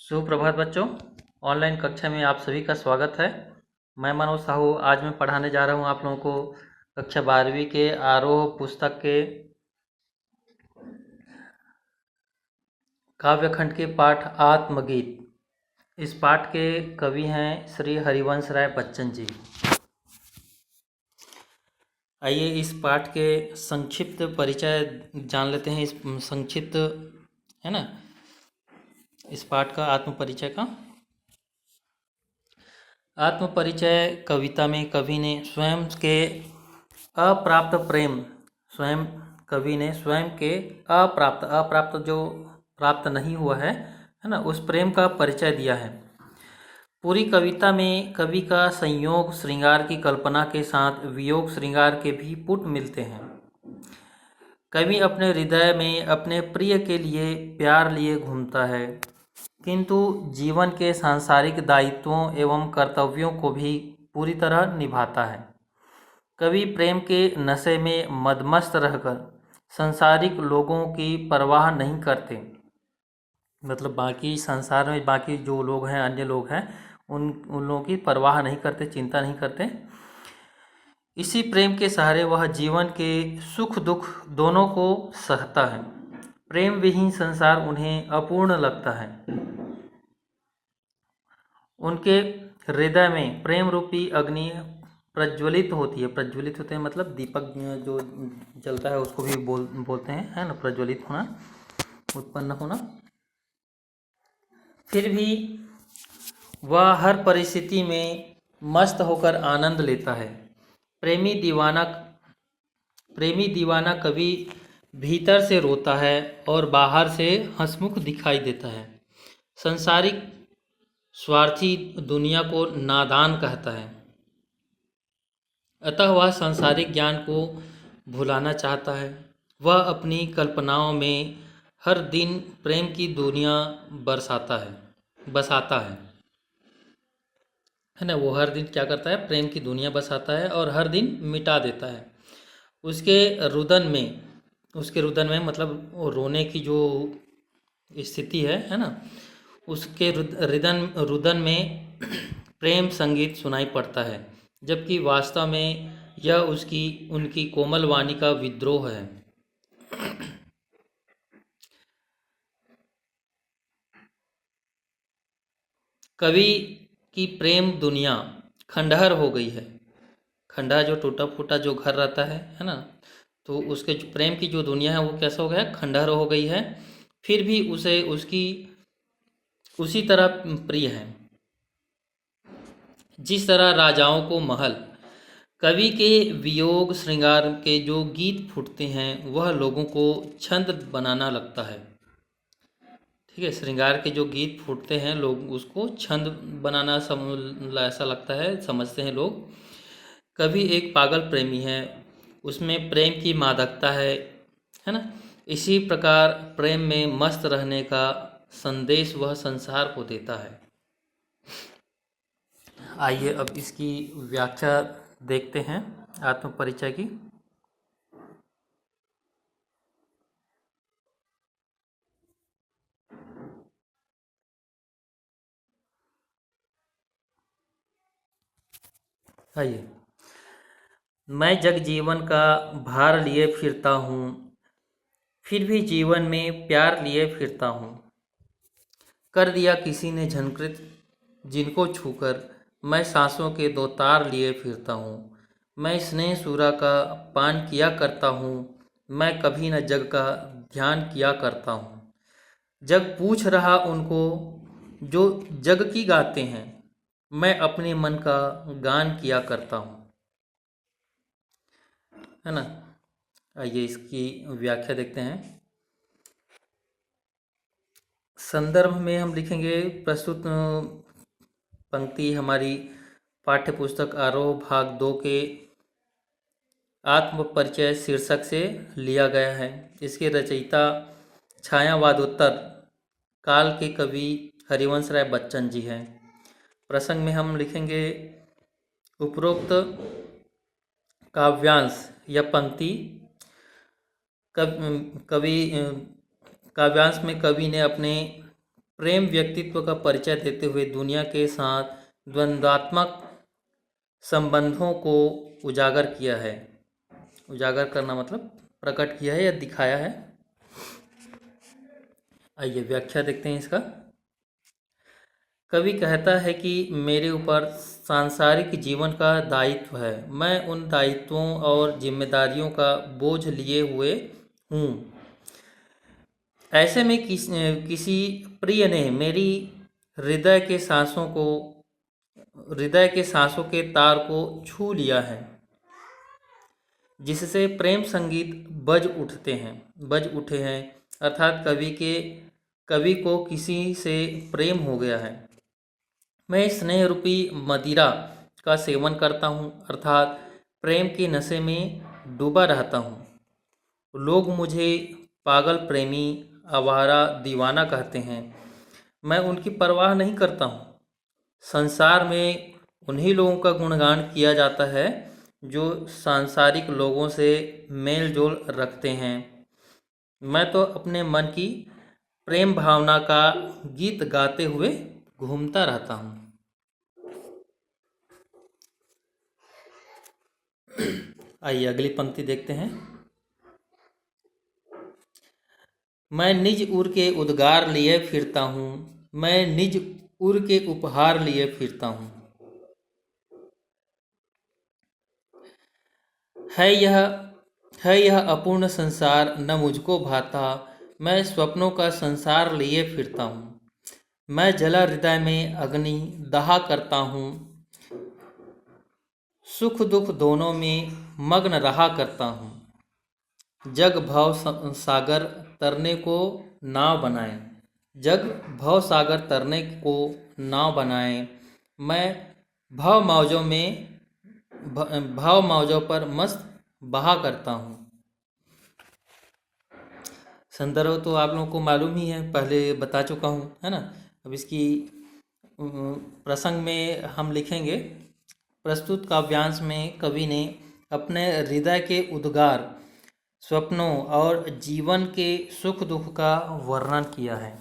सुप्रभात बच्चों। ऑनलाइन कक्षा में आप सभी का स्वागत है। मैं मनोज साहू आज मैं पढ़ाने जा रहा हूं आप लोगों को कक्षा 12वीं के आरोह पुस्तक के काव्यखंड के पाठ आत्मगीत। इस पाठ के कवि हैं श्री हरिवंश राय बच्चन जी। आइए इस पाठ के संक्षिप्त परिचय जान लेते हैं। इस संक्षिप्त है ना, इस पाठ का आत्म परिचय का आत्म परिचय कविता में कवि ने स्वयं के अप्राप्त प्रेम स्वयं कवि ने स्वयं के अप्राप्त जो प्राप्त नहीं हुआ है ना, उस प्रेम का परिचय दिया है। पूरी कविता में कवि का संयोग श्रृंगार की कल्पना के साथ वियोग श्रृंगार के भी पुट मिलते हैं। कवि अपने हृदय में अपने प्रिय के लिए प्यार लिए घूमता है, किंतु जीवन के सांसारिक दायित्वों एवं कर्तव्यों को भी पूरी तरह निभाता है। कवि प्रेम के नशे में मदमस्त रहकर सांसारिक लोगों की परवाह नहीं करते, मतलब बाकी संसार में बाकी जो लोग हैं, अन्य लोग हैं, उन लोगों की परवाह नहीं करते, चिंता नहीं करते। इसी प्रेम के सहारे वह जीवन के सुख दुख दोनों को सहता है। प्रेम विहीन संसार उन्हें अपूर्ण लगता है। उनके हृदय में प्रेम रूपी अग्नि प्रज्वलित होती है। प्रज्वलित होते हैं मतलब दीपक जो जलता है उसको भी बोलते हैं, है ना, प्रज्वलित होना, उत्पन्न होना। फिर भी वह हर परिस्थिति में मस्त होकर आनंद लेता है। प्रेमी दीवाना कभी भीतर से रोता है और बाहर से हंसमुख दिखाई देता है। संसारिक स्वार्थी दुनिया को नादान कहता है, अतः वह सांसारिक ज्ञान को भुलाना चाहता है। वह अपनी कल्पनाओं में हर दिन प्रेम की दुनिया बसाता है ना। वो हर दिन क्या करता है, प्रेम की दुनिया बसाता है और हर दिन मिटा देता है। उसके रुदन में मतलब वो रोने की जो स्थिति है ना, उसके रुदन में प्रेम संगीत सुनाई पड़ता है, जबकि वास्तव में यह उनकी कोमल वाणी का विद्रोह है। कवि की प्रेम दुनिया खंडहर हो गई है। खंडहर जो टूटा फूटा जो घर रहता है ना, तो उसके जो प्रेम की जो दुनिया है वो कैसा हो गया, खंडहर हो गई है। फिर भी उसे उसकी उसी तरह प्रिय है जिस तरह राजाओं को महल। कवि के वियोग श्रृंगार के जो गीत फूटते हैं वह लोगों को छंद बनाना लगता है। ठीक है, श्रृंगार के जो गीत फूटते हैं लोग उसको छंद बनाना ऐसा लगता है, समझते हैं लोग। कवि एक पागल प्रेमी है, उसमें प्रेम की मादकता है ना। इसी प्रकार प्रेम में मस्त रहने का संदेश वह संसार को देता है। आइए अब इसकी व्याख्या देखते हैं आत्म परिचय की। आइए, मैं जग जीवन का भार लिए फिरता हूँ, फिर भी जीवन में प्यार लिए फिरता हूँ। कर दिया किसी ने झंकृत जिनको छूकर मैं सांसों के दो तार लिए फिरता हूँ। मैं स्नेह सूरा का पान किया करता हूँ, मैं कभी न जग का ध्यान किया करता हूँ। जग पूछ रहा उनको जो जग की गाते हैं, मैं अपने मन का गान किया करता हूँ, है ना। आइए इसकी व्याख्या देखते हैं। संदर्भ में हम लिखेंगे प्रस्तुत पंक्ति हमारी पाठ्य पुस्तक आरोह भाग 2 के आत्म परिचय शीर्षक से लिया गया है। इसके रचयिता छायावादोत्तर काल के कवि हरिवंश राय बच्चन जी हैं। प्रसंग में हम लिखेंगे उपरोक्त काव्यांश या पंक्ति काव्यांश में कवि ने अपने प्रेम व्यक्तित्व का परिचय देते हुए दुनिया के साथ द्वंद्वात्मक संबंधों को उजागर किया है। उजागर करना मतलब प्रकट किया है या दिखाया है। आइए व्याख्या देखते हैं इसका। कवि कहता है कि मेरे ऊपर सांसारिक जीवन का दायित्व है। मैं उन दायित्वों और जिम्मेदारियों का बोझ लिए हुए हूँ। ऐसे में किसी प्रिय ने मेरी हृदय के सांसों के तार को छू लिया है, जिससे प्रेम संगीत बज उठे हैं। अर्थात कवि को किसी से प्रेम हो गया है। मैं स्नेह रूपी मदिरा का सेवन करता हूँ, अर्थात प्रेम के नशे में डूबा रहता हूँ। लोग मुझे पागल प्रेमी, आवारा, दीवाना कहते हैं। मैं उनकी परवाह नहीं करता हूँ। संसार में उन्हीं लोगों का गुणगान किया जाता है जो सांसारिक लोगों से मेल जोल रखते हैं। मैं तो अपने मन की प्रेम भावना का गीत गाते हुए घूमता रहता हूँ। आइए अगली पंक्ति देखते हैं। मैं निज उर के उद्गार लिए फिरता हूँ, मैं निज उर के उपहार लिए फिरता हूँ। है यह अपूर्ण संसार न मुझको भाता, मैं स्वप्नों का संसार लिए फिरता हूँ। मैं जला हृदय में अग्नि दहा करता हूँ, सुख दुख दोनों में मग्न रहा करता हूँ। जग भव सागर तरने को नाव बनाए, जग भव सागर तरने को नाव बनाए। मैं भव मौजों पर मस्त बहा करता हूँ। संदर्भ तो आप लोगों को मालूम ही है, पहले बता चुका हूँ, है ना। अब इसकी प्रसंग में हम लिखेंगे। प्रस्तुत काव्यांश में कवि ने अपने हृदय के उद्गार, स्वप्नों और जीवन के सुख दुख का वर्णन किया है।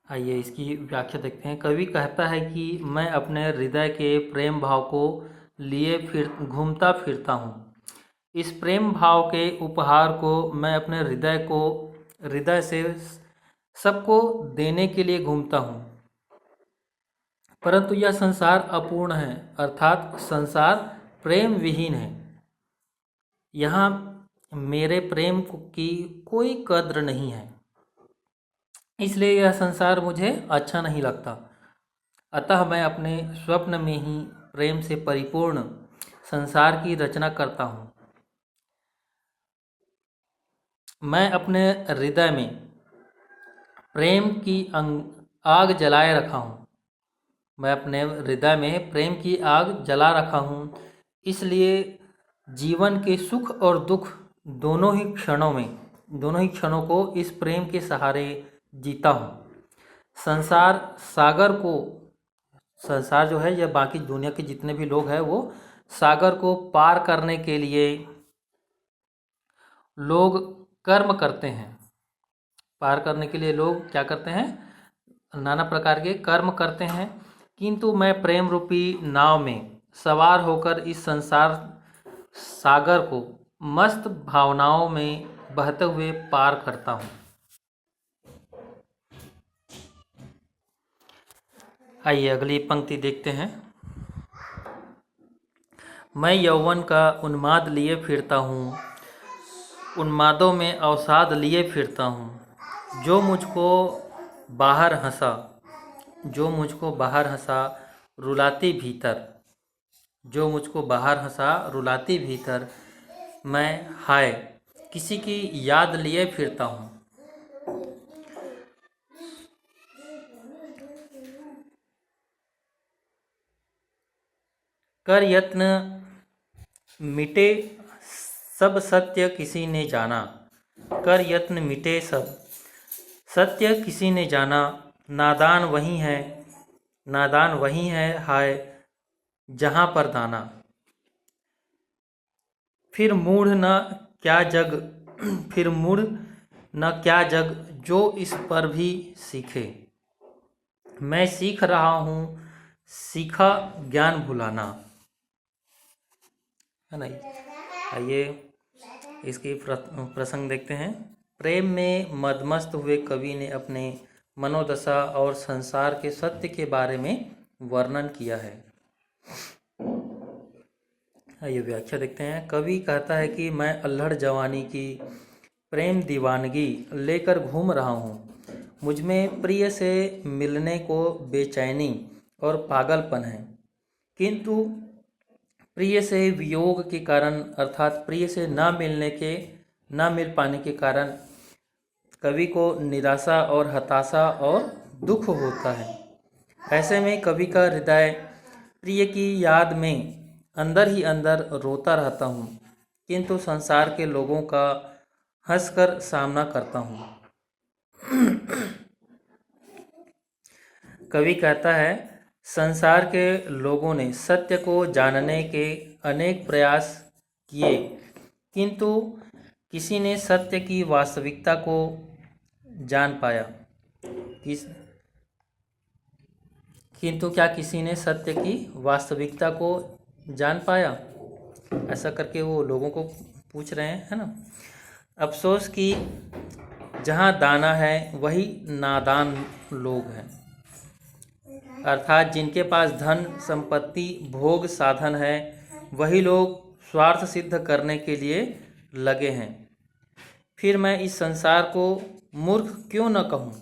आइए इसकी व्याख्या देखते हैं। कवि कहता है कि मैं अपने हृदय के प्रेम भाव को लिए घूमता फिरता हूँ। इस प्रेम भाव के उपहार को मैं अपने हृदय से सबको देने के लिए घूमता हूँ। परंतु यह संसार अपूर्ण है, अर्थात संसार प्रेम विहीन है। यहाँ मेरे प्रेम की कोई कद्र नहीं है, इसलिए यह संसार मुझे अच्छा नहीं लगता। अतः मैं अपने स्वप्न में ही प्रेम से परिपूर्ण संसार की रचना करता हूँ। मैं अपने हृदय में प्रेम की आग जलाए रखा हूँ। मैं अपने हृदय में प्रेम की आग जला रखा हूँ, इसलिए जीवन के सुख और दुख दोनों ही क्षणों को इस प्रेम के सहारे जीता हूँ। संसार जो है या बाकी दुनिया के जितने भी लोग हैं वो सागर को पार करने के लिए लोग कर्म करते हैं। पार करने के लिए लोग क्या करते हैं? नाना प्रकार के कर्म करते हैं। किंतु मैं प्रेम रूपी नाव में सवार होकर इस संसार सागर को मस्त भावनाओं में बहते हुए पार करता हूँ। आइए अगली पंक्ति देखते हैं। मैं यौवन का उन्माद लिए फिरता हूँ, उन्मादों में अवसाद लिए फिरता हूँ। जो मुझको बाहर हंसा रुलाती भीतर, मैं हाय किसी की याद लिए फिरता हूँ। कर यत्न मिटे सब सत्य किसी ने जाना, कर यत्न मिटे सब सत्य किसी ने जाना। नादान वही है हाय जहाँ पर दाना। फिर मूढ़ न क्या जग फिर मुड़ न क्या जग जो इस पर भी सीखे। मैं सीख रहा हूँ सीखा ज्ञान भुलाना, है ना। आइए इसकी प्रसंग देखते हैं। प्रेम में मदमस्त हुए कवि ने अपने मनोदशा और संसार के सत्य के बारे में वर्णन किया है। आइए व्याख्या देखते हैं। कवि कहता है कि मैं अल्हड़ जवानी की प्रेम दीवानगी लेकर घूम रहा हूँ। मुझ में प्रिय से मिलने को बेचैनी और पागलपन है, किंतु प्रिय से वियोग के कारण अर्थात प्रिय से न मिल पाने के कारण कवि को निराशा और हताशा और दुख होता है। ऐसे में कवि का हृदय प्रिय की याद में अंदर ही अंदर रोता रहता हूँ, किंतु संसार के लोगों का हंसकर सामना करता हूँ। कवि कहता है, संसार के लोगों ने सत्य को जानने के अनेक प्रयास किए, किंतु किसी ने सत्य की वास्तविकता को जान पाया। किंतु क्या किसी ने सत्य की वास्तविकता को जान पाया? ऐसा करके वो लोगों को पूछ रहे हैं, है ना। अफसोस कि जहाँ दाना है वही नादान लोग हैं, अर्थात जिनके पास धन संपत्ति भोग साधन है वही लोग स्वार्थ सिद्ध करने के लिए लगे हैं। फिर मैं इस संसार को मूर्ख क्यों न कहूँ,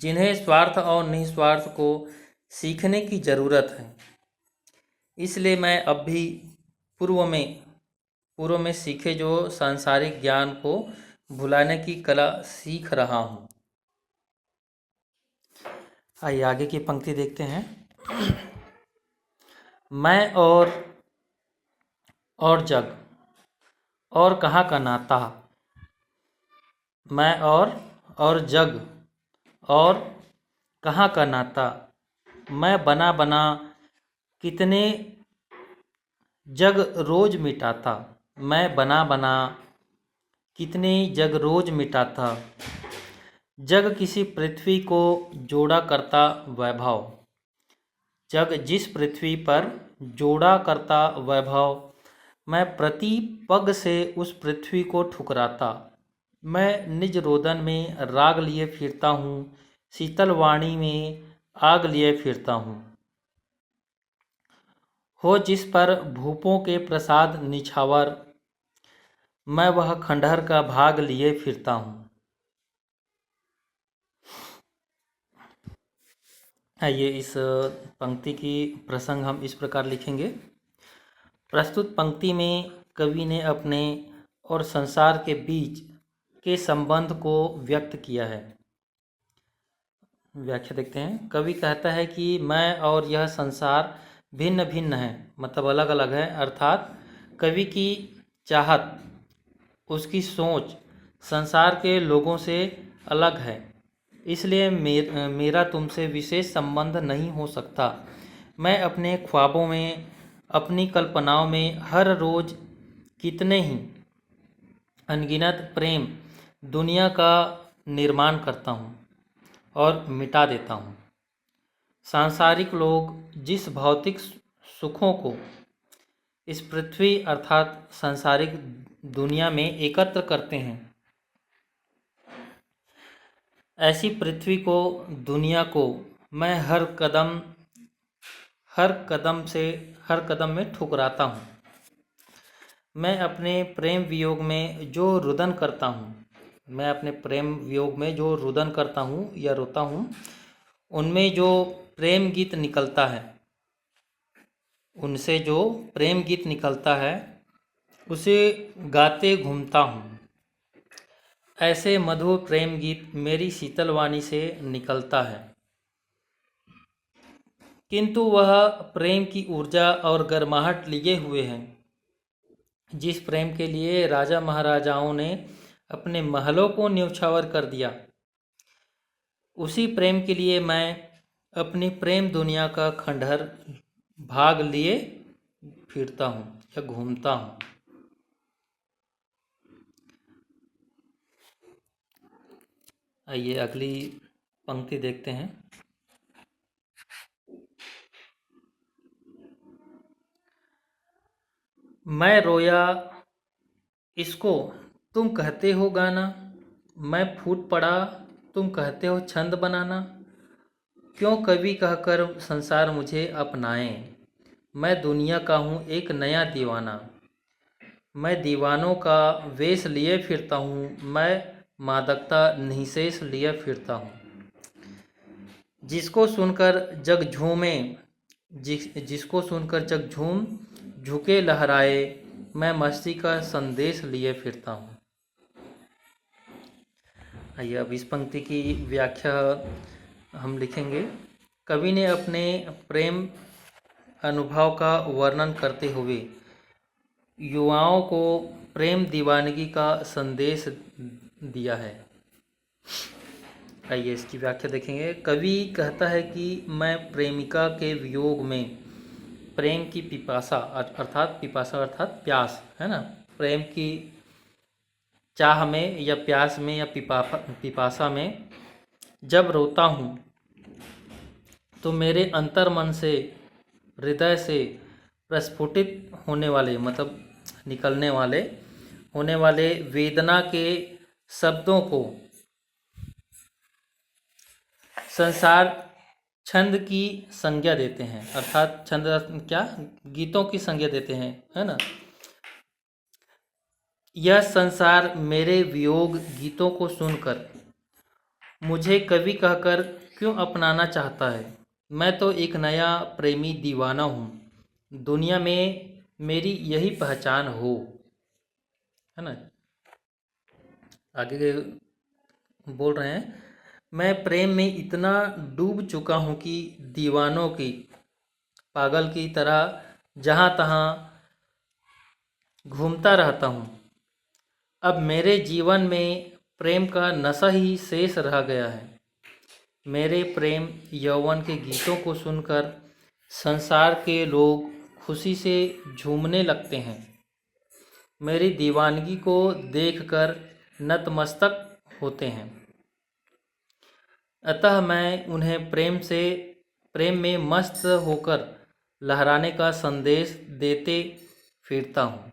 जिन्हें स्वार्थ और निस्वार्थ को सीखने की ज़रूरत है। इसलिए मैं अब भी पूर्व में सीखे जो सांसारिक ज्ञान को भुलाने की कला सीख रहा हूँ। आइए आगे की पंक्ति देखते हैं। मैं और जग और कहाँ का नाता, मैं और जग और कहाँ का नाता, मैं बना बना कितने जग रोज मिटाता, मैं बना बना कितने जग रोज मिटाता। जग किसी पृथ्वी को जोड़ा करता वैभव, जग जिस पृथ्वी पर जोड़ा करता वैभव, मैं प्रति पग से उस पृथ्वी को ठुकराता। मैं निज रोदन में राग लिए फिरता हूँ, शीतल वाणी में आग लिए फिरता हूँ। हो जिस पर भूपों के प्रसाद निछावर, मैं वह खंडहर का भाग लिए फिरता हूँ। आइए इस पंक्ति की प्रसंग हम इस प्रकार लिखेंगे। प्रस्तुत पंक्ति में कवि ने अपने और संसार के बीच के संबंध को व्यक्त किया है। व्याख्या देखते हैं। कवि कहता है कि मैं और यह संसार भिन्न भिन्न है, मतलब अलग अलग है, अर्थात कवि की चाहत, उसकी सोच संसार के लोगों से अलग है। इसलिए मेरा तुमसे विशेष संबंध नहीं हो सकता। मैं अपने ख्वाबों में, अपनी कल्पनाओं में हर रोज कितने ही अनगिनत प्रेम दुनिया का निर्माण करता हूँ और मिटा देता हूँ। सांसारिक लोग जिस भौतिक सुखों को इस पृथ्वी अर्थात सांसारिक दुनिया में एकत्र करते हैं, ऐसी पृथ्वी को, दुनिया को मैं हर कदम में ठुकराता हूँ। मैं अपने प्रेम वियोग में जो रुदन करता हूँ, मैं अपने प्रेम वियोग में जो रुदन करता हूँ या रोता हूँ, उनमें जो प्रेम गीत निकलता है, उनसे जो प्रेम गीत निकलता है उसे गाते घूमता हूँ। ऐसे मधुर प्रेम गीत मेरी शीतल वाणी से निकलता है, किंतु वह प्रेम की ऊर्जा और गर्माहट लिए हुए हैं जिस प्रेम के लिए राजा महाराजाओं ने अपने महलों को न्यौछावर कर दिया। उसी प्रेम के लिए मैं अपनी प्रेम दुनिया का खंडहर भाग लिए फिरता हूँ या घूमता हूँ। आइए अगली पंक्ति देखते हैं। मैं रोया इसको तुम कहते हो गाना, मैं फूट पड़ा तुम कहते हो छंद बनाना। क्यों कवि कहकर संसार मुझे अपनाए, मैं दुनिया का हूँ एक नया दीवाना। मैं दीवानों का वेश लिए फिरता हूँ, मैं मादकता निःशेष लिए फिरता हूँ। जिसको सुनकर जग झूमे, जिसको सुनकर जग झूम झुके लहराए, मैं मस्ती का संदेश लिए फिरता हूँ। आइए अब इस पंक्ति की व्याख्या हम लिखेंगे। कवि ने अपने प्रेम अनुभव का वर्णन करते हुए युवाओं को प्रेम दीवानगी का संदेश दिया है। आइए इसकी व्याख्या देखेंगे। कवि कहता है कि मैं प्रेमिका के वियोग में प्रेम की पिपासा अर्थात प्यास है ना, प्रेम की चाह में या प्यास में या पिपासा में जब रोता हूँ तो मेरे अंतर मन से, हृदय से प्रस्फुटित होने वाले मतलब निकलने वाले होने वाले वेदना के शब्दों को संसार छंद की संज्ञा देते हैं, अर्थात छंद क्या, गीतों की संज्ञा देते हैं, है ना। यह संसार मेरे वियोग गीतों को सुनकर मुझे कवि कहकर क्यों अपनाना चाहता है। मैं तो एक नया प्रेमी दीवाना हूँ, दुनिया में मेरी यही पहचान हो, है ना। आगे बोल रहे हैं, मैं प्रेम में इतना डूब चुका हूँ कि दीवानों की पागल की तरह जहाँ तहाँ घूमता रहता हूँ। अब मेरे जीवन में प्रेम का नशा ही शेष रह गया है। मेरे प्रेम यौवन के गीतों को सुनकर संसार के लोग खुशी से झूमने लगते हैं। मेरी दीवानगी को देखकर नतमस्तक होते हैं। अतः मैं उन्हें प्रेम में मस्त होकर लहराने का संदेश देते फिरता हूँ।